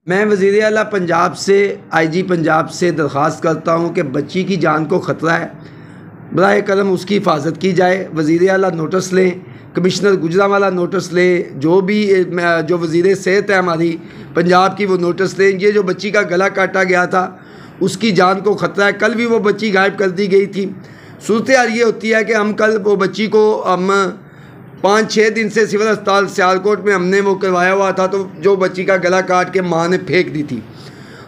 मैं वज़ीर आला पंजाब से आईजी पंजाब से दरख्वास्त करता हूँ कि बच्ची की जान को ख़तरा है, बराए करम उसकी हिफाजत की जाए। वज़ीर आला नोटिस लें, कमिश्नर गुजरांवाला नोटिस ले, जो वज़ीर सेहत है हमारी पंजाब की वो नोटिस लें। ये जो बच्ची का गला काटा गया था उसकी जान को ख़तरा है। कल भी वो बच्ची गायब कर दी गई थी। सूरत हाल ये होती है कि हम कल वो बच्ची को 5-6 दिन से सिविल अस्पताल सियालकोट में हमने वो करवाया हुआ था, तो जो बच्ची का गला काट के माँ ने फेंक दी थी।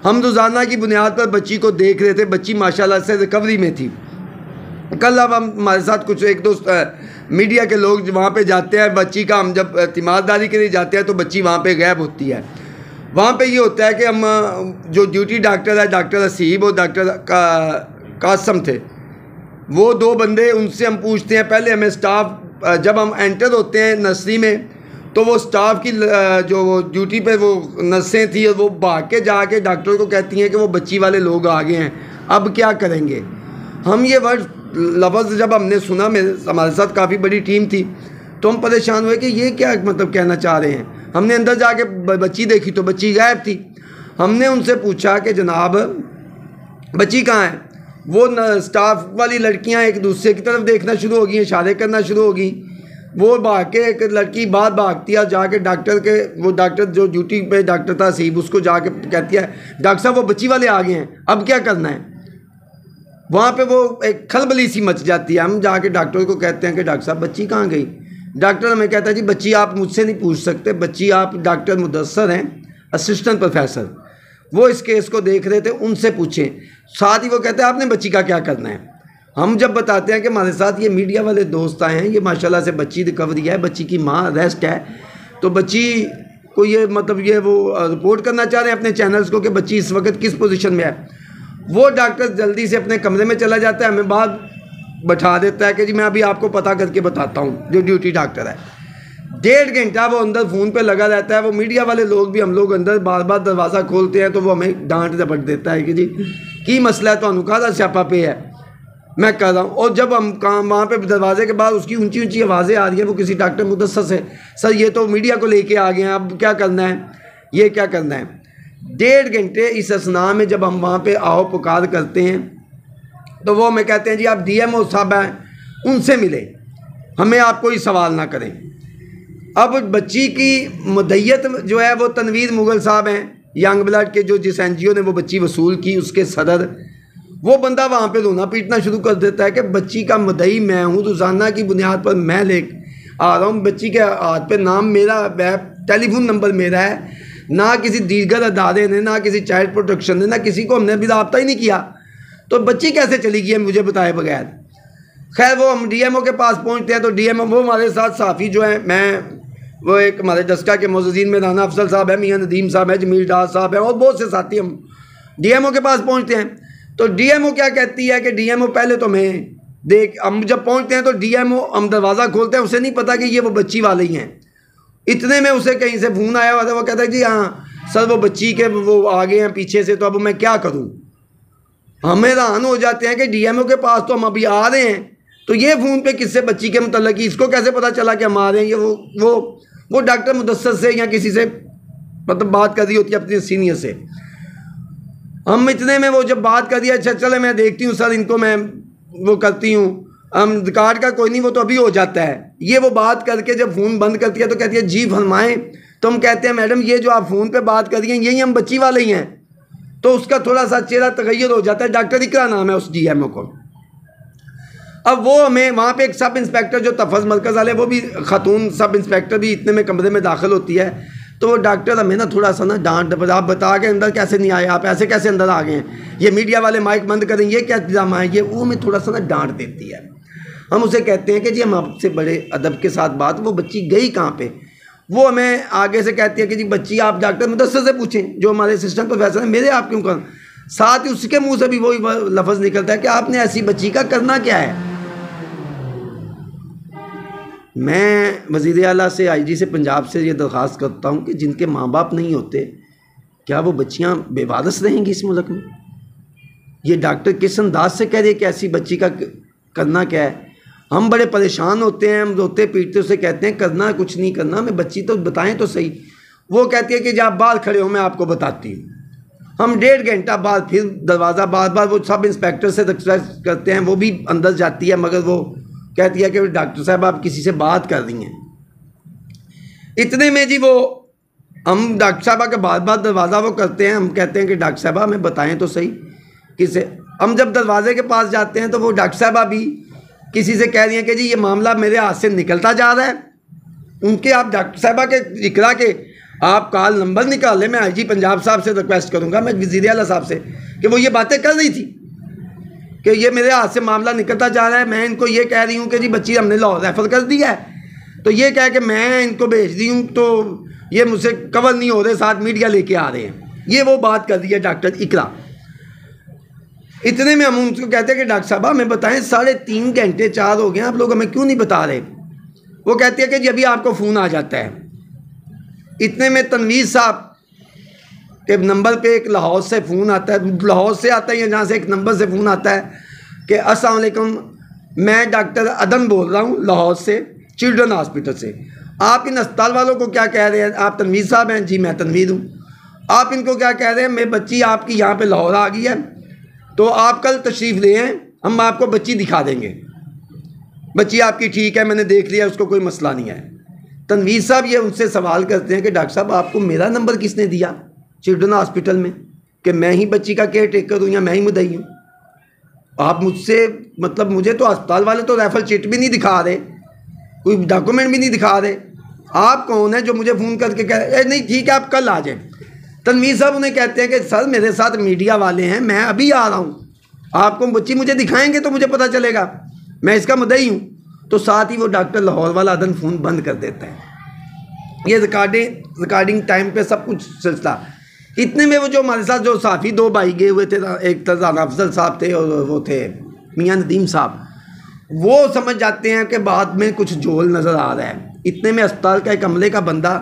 हम रोज़ाना की बुनियाद पर बच्ची को देख रहे थे। बच्ची माशाल्लाह से रिकवरी में थी। कल अब हम हमारे साथ कुछ एक दो मीडिया के लोग वहाँ पे जाते हैं, बच्ची का हम जब तीमारदारी के लिए जाते हैं तो बच्ची वहाँ पे गायब होती है। वहाँ पे ये होता है कि हम जो ड्यूटी डॉक्टर है, डॉक्टर हसीब और डॉक्टर कासम थे, वो 2 बंदे, उनसे हम पूछते हैं। पहले हमें स्टाफ, जब हम एंटर होते हैं नर्सरी में तो वो स्टाफ की जो ड्यूटी पे वो नर्सें थी वो भाग के जाके डॉक्टर को कहती हैं कि वो बच्ची वाले लोग आ गए हैं, अब क्या करेंगे। हम ये लफ्ज़ जब हमने सुना, हमारे साथ काफ़ी बड़ी टीम थी, तो हम परेशान हुए कि ये क्या मतलब कहना चाह रहे हैं। हमने अंदर जाके बच्ची देखी तो बच्ची गायब थी। हमने उनसे पूछा कि जनाब बच्ची कहाँ है। वो स्टाफ वाली लड़कियां एक दूसरे की तरफ देखना शुरू हो गई, इशारे करना शुरू हो गई। वो भाग के एक लड़की बात भागती है जाके डॉक्टर के, वो डॉक्टर जो ड्यूटी पे डॉक्टर था सीब, उसको जाके कहती है डॉक्टर साहब वो बच्ची वाले आ गए हैं, अब क्या करना है। वहाँ पे वो एक खलबली सी मच जाती है। हम जाके डॉक्टर को कहते हैं कि डॉक्टर साहब बच्ची कहाँ गई। डॉक्टर हमें कहता है जी बच्ची आप मुझसे नहीं पूछ सकते, बच्ची आप डॉक्टर मुदस्सर हैं, असिस्टेंट प्रोफेसर, वो इस केस को देख रहे थे, उनसे पूछें। साथ ही वो कहते हैं आपने बच्ची का क्या करना है। हम जब बताते हैं कि हमारे साथ ये मीडिया वाले दोस्त आए हैं, ये माशाल्लाह से बच्ची रिकवरी है, बच्ची की माँ अरेस्ट है, तो बच्ची को ये मतलब ये वो रिपोर्ट करना चाह रहे हैं अपने चैनल्स को कि बच्ची इस वक्त किस पोजीशन में है। वो डॉक्टर जल्दी से अपने कमरे में चला जाता है, हमें बाद बैठा देता है कि जी मैं अभी आपको पता करके बताता हूँ, जो ड्यूटी डॉक्टर है। 1.5 घंटा वो अंदर फ़ोन पे लगा रहता है। वो मीडिया वाले लोग भी, हम लोग अंदर बार बार दरवाज़ा खोलते हैं तो वो हमें डांट झपट देता है कि जी की मसला है, तो अनुकादा स्यापा पे है, मैं कर रहा हूँ। और जब हम काम वहाँ पे दरवाजे के बाद उसकी ऊंची ऊंची आवाज़ें आ रही हैं, वो किसी डॉक्टर मुदस्सर से, सर ये तो मीडिया को लेके आ गए हैं, अब क्या करना है, ये क्या करना है। 1.5 घंटे इस असना में जब हम वहाँ पर आओ पुकार करते हैं तो वो हमें कहते हैं जी आप DMO साहब हैं, उनसे मिले, हमें आप कोई सवाल ना करें। अब बच्ची की मुद्दत जो है वो तनवीर मुगल साहब हैं, यंग ब्लड के, जो जिस NGO ने वो बच्ची वसूल की, उसके सदर। वो बंदा वहाँ पे रोना पीटना शुरू कर देता है कि बच्ची का मुद्दई मैं हूँ, रोज़ाना की बुनियाद पर मैं ले आ रहा हूँ, बच्ची के हाथ पे नाम मेरा है, टेलीफोन नंबर मेरा है, ना किसी दीगर अदारे ने, ना किसी चाइल्ड प्रोटेक्शन ने, ना किसी को हमने भी रब्ता ही नहीं किया, तो बच्ची कैसे चली गई है मुझे बताए बगैर। खैर वो हम DMO के पास पहुँचते हैं तो DMO वो हमारे साथ साफ़ी जो है, मैं वो एक हमारे दस्का के मोज़ीन में राना अफजल साहब है, मियाँ नदीम साहब है, जमील डार साहब है और बहुत से साथी। हम DMO के पास पहुंचते हैं तो DMO क्या कहती है कि DMO पहले तो हम जब पहुंचते हैं तो DMO, हम दरवाज़ा खोलते हैं, उसे नहीं पता कि ये वो बच्ची वाले ही हैं। इतने में उसे कहीं से फ़ोन आया हुआ था, वो कहता है जी हाँ सर वो बच्ची के वो आ गए हैं पीछे से, तो अब मैं क्या करूँ। हम हैरान हो जाते हैं कि DMO के पास तो हम अभी आ रहे हैं, तो ये फ़ोन पे किससे बच्ची के मतलब इसको कैसे पता चला कि हम आ रहे हैं। ये वो डॉक्टर मुदस्सर से या किसी से मतलब बात कर रही होती है अपने सीनियर से। हम इतने में वो जब बात कर दिया, अच्छा चले मैं देखती हूँ सर, इनको मैं वो करती हूँ, हम रिकॉर्ड का कोई नहीं, वो तो अभी हो जाता है। ये वो बात करके जब फ़ोन बंद करती है तो कहती है जी फरमाएँ। तो हम कहते हैं मैडम ये जो आप फ़ोन पर बात कर रही हैं यही हम बच्ची वाले ही हैं। तो उसका थोड़ा सा चेहरा तगय्युर हो जाता है। डॉक्टर इकरा नाम है उस DMO को। अब वो हमें वहाँ पे एक सब इंस्पेक्टर जो तफज़ मरकज़ वाले, वो भी खातून सब इंस्पेक्टर भी इतने में कमरे में दाखिल होती है, तो वो डॉक्टर हमें ना थोड़ा सा ना डांट, आप बता के अंदर कैसे नहीं आए, आप ऐसे कैसे अंदर आ गए हैं, ये मीडिया वाले माइक बंद करें, ये क्या ड्रामा है, ये वो हमें थोड़ा सा ना डांट देती है। हम उसे कहते हैं कि जी हम आपसे बड़े अदब के साथ बात, वो बच्ची गई कहाँ पे। वो हमें आगे से कहती है कि जी बच्ची आप डॉक्टर मुदस्सर से पूछें, जो हमारे असिस्टेंट प्रोफेसर हैं, मेरे आप क्यों कर। साथ ही उसके मुँह से भी वही लफ्ज़ निकलता है कि आपने ऐसी बच्ची का करना क्या है। मैं वज़ीर आला से IG से पंजाब से ये दरख्वास्त करता हूँ कि जिनके माँ बाप नहीं होते, क्या वो बच्चियाँ बेवारस रहेंगी इस मुल्क में। ये डॉक्टर किस अंदाज से कह रहे कि ऐसी बच्ची का करना क्या है। हम बड़े परेशान होते हैं, हम रोते पीटते उसे कहते हैं करना कुछ नहीं करना, हमें बच्ची तो बताएं तो सही। वो कहती है कि जब आप बाहर खड़े हो मैं आपको बताती हूँ। हम 1.5 घंटा बाद फिर दरवाज़ा बार वो सब इंस्पेक्टर से रिक्वेस्ट करते हैं, वो भी अंदर जाती है, मगर वो कहती है कि डॉक्टर साहब आप किसी से बात कर रही हैं। इतने में जी वो हम डॉक्टर साहबा के बार दरवाज़ा वो करते हैं, हम कहते हैं कि डॉक्टर साहबा हमें बताएं तो सही किसे। हम जब दरवाजे के पास जाते हैं तो वो डॉक्टर साहबा भी किसी से कह रही हैं कि जी ये मामला मेरे हाथ से निकलता जा रहा है। उनके आप डॉक्टर साहबा के इकरा के आप कॉल नंबर निकाल लें, मैं आईजी पंजाब साहब से रिक्वेस्ट करूंगा, मैं वज़ीर आला साहब से, कि वो ये बातें कर रही थी कि ये मेरे हाथ से मामला निकलता जा रहा है। मैं इनको ये कह रही हूँ कि जी बच्ची हमने लाहौर रेफ़र कर दी है, तो ये कह के मैं इनको भेज दी हूँ, तो ये मुझसे कवर नहीं हो रहे, साथ मीडिया लेके आ रहे हैं। ये वो बात कर दी है डॉक्टर इकरा। इतने में हम उनको कहते हैं कि डॉक्टर साहब हमें बताएं 3.5 घंटे 4 हो गए, आप लोग हमें क्यों नहीं बता रहे। वो कहती है कि जी अभी आपको फ़ोन आ जाता है। इतने में तनवीर साहब के नंबर पे एक लाहौर से फ़ोन आता है, लाहौर से आता है या जहाँ से एक नंबर से फ़ोन आता है कि अस्सलाम वालेकुम, मैं डॉक्टर अदन बोल रहा हूँ लाहौर से, चिल्ड्रन हॉस्पिटल से। आप इन अस्पताल वालों को क्या कह रहे हैं? आप तनवीर साहब हैं? जी मैं तनवीर हूँ। आप इनको क्या कह रहे हैं? मेरी बच्ची आपकी यहाँ पे लाहौर आ गई है, तो आप कल तशरीफ़ ले आएँ, हम आपको बच्ची दिखा देंगे। बच्ची आपकी ठीक है, मैंने देख लिया, उसको कोई मसला नहीं है। तनवीर साहब ये उनसे सवाल करते हैं कि डॉक्टर साहब आपको मेरा नंबर किसने दिया चिल्ड्रन हॉस्पिटल में, कि मैं ही बच्ची का केयर टेकर हूँ या मैं ही मुद्दई हूँ? आप मुझसे मतलब मुझे तो अस्पताल वाले तो रेफर चिट भी नहीं दिखा रहे, कोई डॉक्यूमेंट भी नहीं दिखा रहे। आप कौन है जो मुझे फ़ोन करके कह रहे नहीं ठीक है आप कल आ जाए। तनवीर साहब उन्हें कहते हैं कि सर मेरे साथ मीडिया वाले हैं, मैं अभी आ रहा हूँ, आपको बच्ची मुझे दिखाएंगे तो मुझे पता चलेगा, मैं इसका मुद्दई हूँ। तो साथ ही वो डॉक्टर लाहौर वाला अदन फ़ोन बंद कर देता है। ये रिकॉर्डिंग टाइम पे सब कुछ सिलसिला। इतने में वो जो हमारे साथ जो साफ़ी 2 भाई गए हुए थे, एक तजाना अफजल साहब थे और वो थे मियाँ नदीम साहब, वो समझ जाते हैं कि बाद में कुछ झोल नज़र आ रहा है। इतने में अस्पताल का एक अमले का बंदा,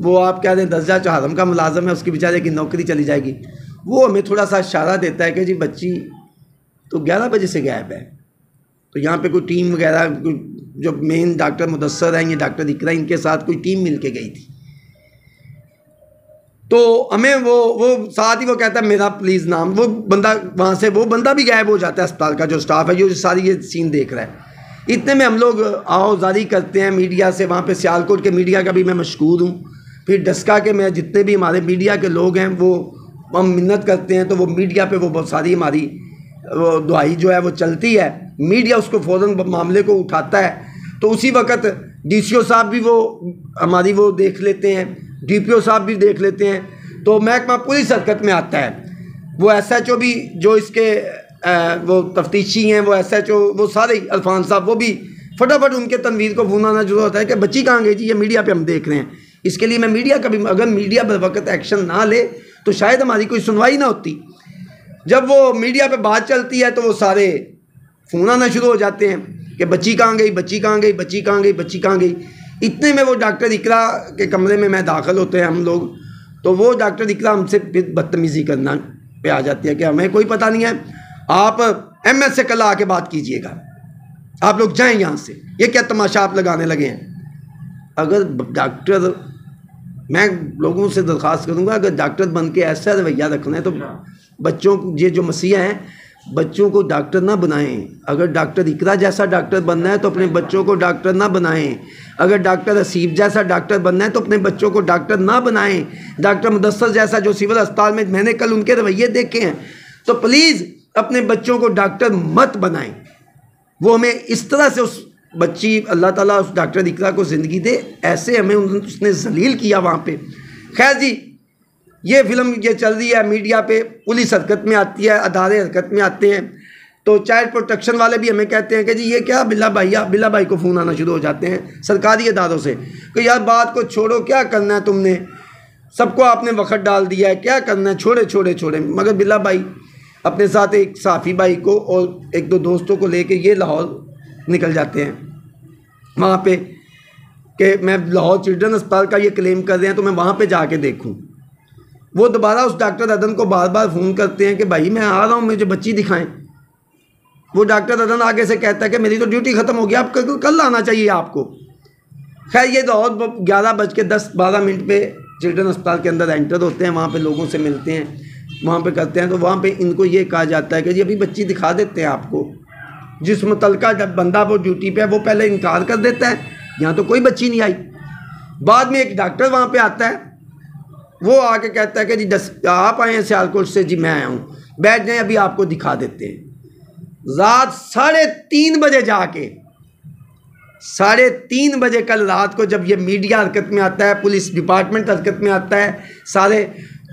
वो आप क्या दें 10,000 चहारम का मुलाजम है, उसकी बेचारे की नौकरी चली जाएगी, वो हमें थोड़ा सा इशारा देता है कि जी बच्ची तो 11 बजे से गायब है। तो यहाँ पे कोई टीम वगैरह जो मेन डॉक्टर मुदस्सर हैं, ये डॉक्टर इकरा, इनके साथ कोई टीम मिल के गई थी। तो हमें वो साथ ही वो कहता है मेरा प्लीज़ नाम, वो बंदा वहाँ से वो बंदा भी गायब हो जाता है। अस्पताल का जो स्टाफ है जो सारी ये सीन देख रहा है। इतने में हम लोग आवाजारी करते हैं मीडिया से, वहाँ पे सियालकोट के मीडिया का भी मैं मशकूर हूँ, फिर डस्का के मैं जितने भी हमारे मीडिया के लोग हैं वो हम मिन्नत करते हैं, तो वो मीडिया पे वो बहुत सारी हमारी वो दुआई जो है वो चलती है। मीडिया उसको फ़ौरन मामले को उठाता है, तो उसी वक्त DCO साहब भी वो हमारी वो देख लेते हैं, DPO साहब भी देख लेते हैं, तो महकमा पुलिस हरकत में आता है। वो SHO भी जो इसके वो तफ्तीशी हैं, वो SHO वो सारे अल्फान साहब, वो भी फटाफट उनके तनवीर को फ़ोन आना शुरू होता है कि बच्ची कहाँ गई जी, ये मीडिया पे हम देख रहे हैं। इसके लिए मैं मीडिया का भी, अगर मीडिया बर वक्त एक्शन ना ले तो शायद हमारी कोई सुनवाई ना होती। जब वो मीडिया पे बात चलती है तो वो सारे फ़ोन आना शुरू हो जाते हैं कि बच्ची कहाँ गई, बच्ची कहाँ गई, बच्ची कहाँ गई, बच्ची कहाँ गई। इतने में वो डॉक्टर इकरा के कमरे में मैं दाखिल होते हैं हम लोग, तो वो डॉक्टर इकरा हमसे फिर बदतमीज़ी करना पे आ जाती है कि हमें कोई पता नहीं है, आप MS से कल आके बात कीजिएगा, आप लोग जाएं यहाँ से, ये क्या तमाशा आप लगाने लगे हैं। अगर डॉक्टर, मैं लोगों से दरख्वास्त करूँगा, अगर डॉक्टर बन के ऐसा रवैया रखना है तो बच्चों को, ये जो मसीहा हैं, बच्चों को डॉक्टर ना बनाएं। अगर डॉक्टर इकरा जैसा डॉक्टर बनना है तो अपने बच्चों को डॉक्टर ना बनाएं। अगर डॉक्टर हसीब जैसा डॉक्टर बनना है तो अपने बच्चों को डॉक्टर ना बनाएं। डॉक्टर मुदस्सर जैसा जो सिविल अस्पताल में मैंने कल उनके रवैये देखे हैं, तो प्लीज़ अपने बच्चों को डॉक्टर मत बनाएं। वो हमें इस तरह से उस बच्ची, अल्लाह ताला उस डॉक्टर इकरा को ज़िंदगी दे, ऐसे हमें उसने जलील किया वहाँ पे। खैर जी, ये फिल्म ये चल रही है मीडिया पे, पुलिस हरकत में आती है, अदारे हरकत में आते हैं, तो चाइल्ड प्रोटेक्शन वाले भी हमें कहते हैं कि जी ये क्या, बिल्ला भाई को फ़ोन आना शुरू हो जाते हैं सरकारी अदारों से कि यार बात को छोड़ो, क्या करना है तुमने, सबको आपने वक़्त डाल दिया है, क्या करना है, छोड़े। मगर बिल्ला भाई अपने साथ एक साफ़ी भाई को और 1-2 दोस्तों को लेके ये लाहौर निकल जाते हैं वहाँ पे कि मैं लाहौर चिल्ड्रन अस्पताल का ये क्लेम कर रहे हैं तो मैं वहाँ पे जाके देखूँ। वो दोबारा उस डॉक्टर अदन को बार फ़ोन करते हैं कि भाई मैं आ रहा हूँ, मुझे बच्ची दिखाएं। वो डॉक्टर अदन आगे से कहता है कि मेरी तो ड्यूटी ख़त्म हो गई, आप कल आना चाहिए आपको। खैर ये लाहौर 11:10-12 पे चिल्ड्रन अस्पताल के अंदर एंटर होते हैं, वहाँ पे लोगों से मिलते हैं, वहाँ पे करते हैं, तो वहाँ पे इनको ये कहा जाता है कि जी अभी बच्ची दिखा देते हैं आपको। जिस मुतलका बंदा वो ड्यूटी पे है वो पहले इनकार कर देता है, यहाँ तो कोई बच्ची नहीं आई। बाद में एक डॉक्टर वहाँ पे आता है, वो आके कहता है कि जी आप आए हैं सियालकोट से, जी मैं आया हूँ, बैठ जाएँ अभी आपको दिखा देते हैं। रात 3:30 बजे जाके 3:30 बजे कल रात को जब ये मीडिया हरकत में आता है, पुलिस डिपार्टमेंट हरकत में आता है सारे,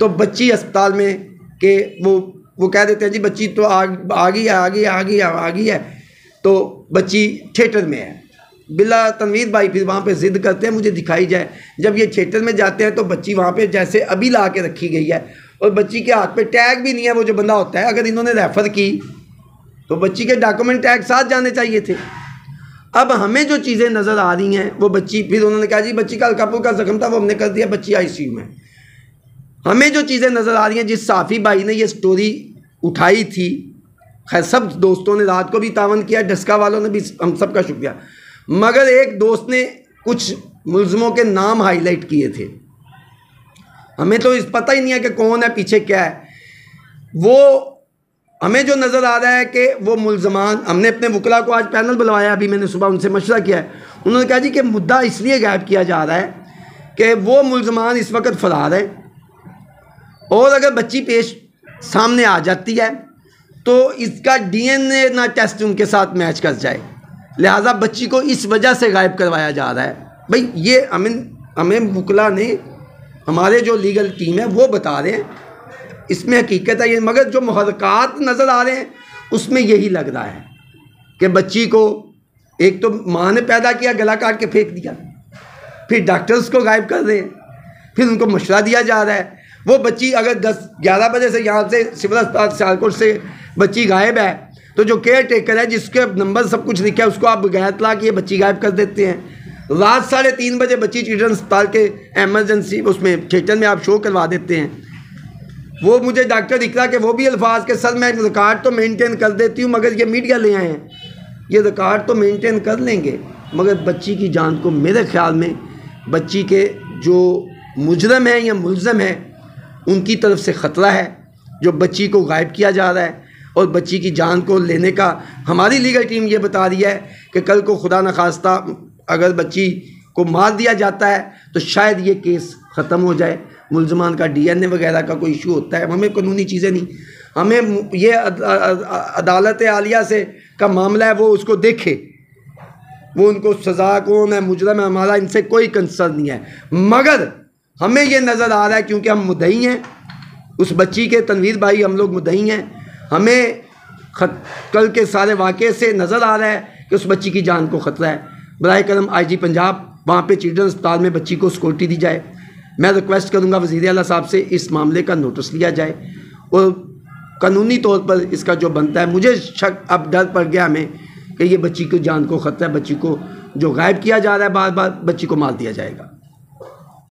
तो बच्ची अस्पताल में के वो कह देते हैं जी बच्ची तो आ गई है, तो बच्ची थिएटर में है। बिला तनवीर भाई फिर वहाँ पे ज़िद करते हैं मुझे दिखाई जाए। जब ये थिएटर में जाते हैं तो बच्ची वहाँ पे जैसे अभी ला के रखी गई है, और बच्ची के हाथ पे टैग भी नहीं है। वो जो बंदा होता है, अगर इन्होंने रेफ़र की तो बच्ची के डॉक्यूमेंट टैग साथ जाने चाहिए थे। अब हमें जो चीज़ें नज़र आ रही हैं वो बच्ची, फिर उन्होंने कहा जी बच्ची का हल्का फुल्का जख्म था, वो हमने कर दिया, बच्ची ICU में। हमें जो चीज़ें नज़र आ रही हैं, जिस साफ़ी भाई ने ये स्टोरी उठाई थी, खैर सब दोस्तों ने रात को भी तावन किया, डस्का वालों ने भी, हम सब का शुक्रिया, मगर एक दोस्त ने कुछ मुल्ज़िमों के नाम हाईलाइट किए थे। हमें तो इस पता ही नहीं है कि कौन है, पीछे क्या है। वो हमें जो नज़र आ रहा है कि वो मुल्ज़मान, हमने अपने वकला को आज पैनल बुलवाया, अभी मैंने सुबह उनसे मशवरा किया है। उन्होंने कहा जी कि मुद्दा इसलिए गायब किया जा रहा है कि वो मुल्ज़मान इस वक्त फ़रार है, और अगर बच्ची पेश सामने आ जाती है तो इसका DNA ना टेस्ट उनके साथ मैच कर जाए, लिहाजा बच्ची को इस वजह से गायब करवाया जा रहा है। भाई ये हमें वकला ने, हमारे जो लीगल टीम है वो बता रहे हैं, इसमें हकीकत है ये, मगर जो मुहर्रकात नज़र आ रहे हैं उसमें यही लग रहा है कि बच्ची को एक तो माँ ने पैदा किया, गला काट के फेंक दिया, फिर डॉक्टर्स को गायब कर रहे हैं, फिर उनको मशवरा दिया जा रहा है। वो बच्ची अगर 10-11 बजे से यहाँ से सिविल अस्पताल सियालकोट से बच्ची गायब है, तो जो केयर टेकर है, जिसके नंबर सब कुछ लिखा है, उसको आप बगैर इत्तला किए बच्ची गायब कर देते हैं। रात 3:30 बजे बच्ची चिल्ड्रन अस्पताल के एमरजेंसी उसमें थिएटर में आप शो करवा देते हैं। वो मुझे डॉक्टर दिख रहा कि वो भी अल्फाज के सर मैं रिकॉर्ड तो मेंटेन कर देती हूँ, मगर ये मीडिया ले आए हैं, ये रिकॉर्ड तो मेंटेन कर लेंगे, मगर बच्ची की जान को मेरे ख्याल में बच्ची के जो मुजरम है या मुल्ज़म है उनकी तरफ से ख़तरा है, जो बच्ची को गायब किया जा रहा है। और बच्ची की जान को लेने का हमारी लीगल टीम ये बता रही है कि कल को खुदा न खास्ता अगर बच्ची को मार दिया जाता है तो शायद ये केस ख़त्म हो जाए। मुल्ज़मान का DNA वगैरह का कोई इशू होता है, हमें कानूनी चीज़ें नहीं, हमें ये अदालत आलिया से का मामला है, वो उसको देखे, वो उनको सज़ा कौन है, मुजरम है, हमारा इनसे कोई कंसर्न नहीं है। मगर हमें ये नज़र आ रहा है, क्योंकि हम मुद्दई हैं उस बच्ची के, तनवीर भाई हम लोग मुद्दई हैं, हमें कल के सारे वाक़े से नज़र आ रहा है कि उस बच्ची की जान को ख़तरा है। बराए करम IG पंजाब वहाँ पे चिल्ड्रन अस्पताल में बच्ची को सिक्योरिटी दी जाए। मैं रिक्वेस्ट करूँगा वज़ीर आला साहब से इस मामले का नोटिस लिया जाए और कानूनी तौर पर इसका जो बनता है, मुझे शक अब डर पड़ गया हमें कि ये बच्ची की जान को ख़तरा है, बच्ची को जो गायब किया जा रहा है बार बार, बच्ची को मार दिया जाएगा।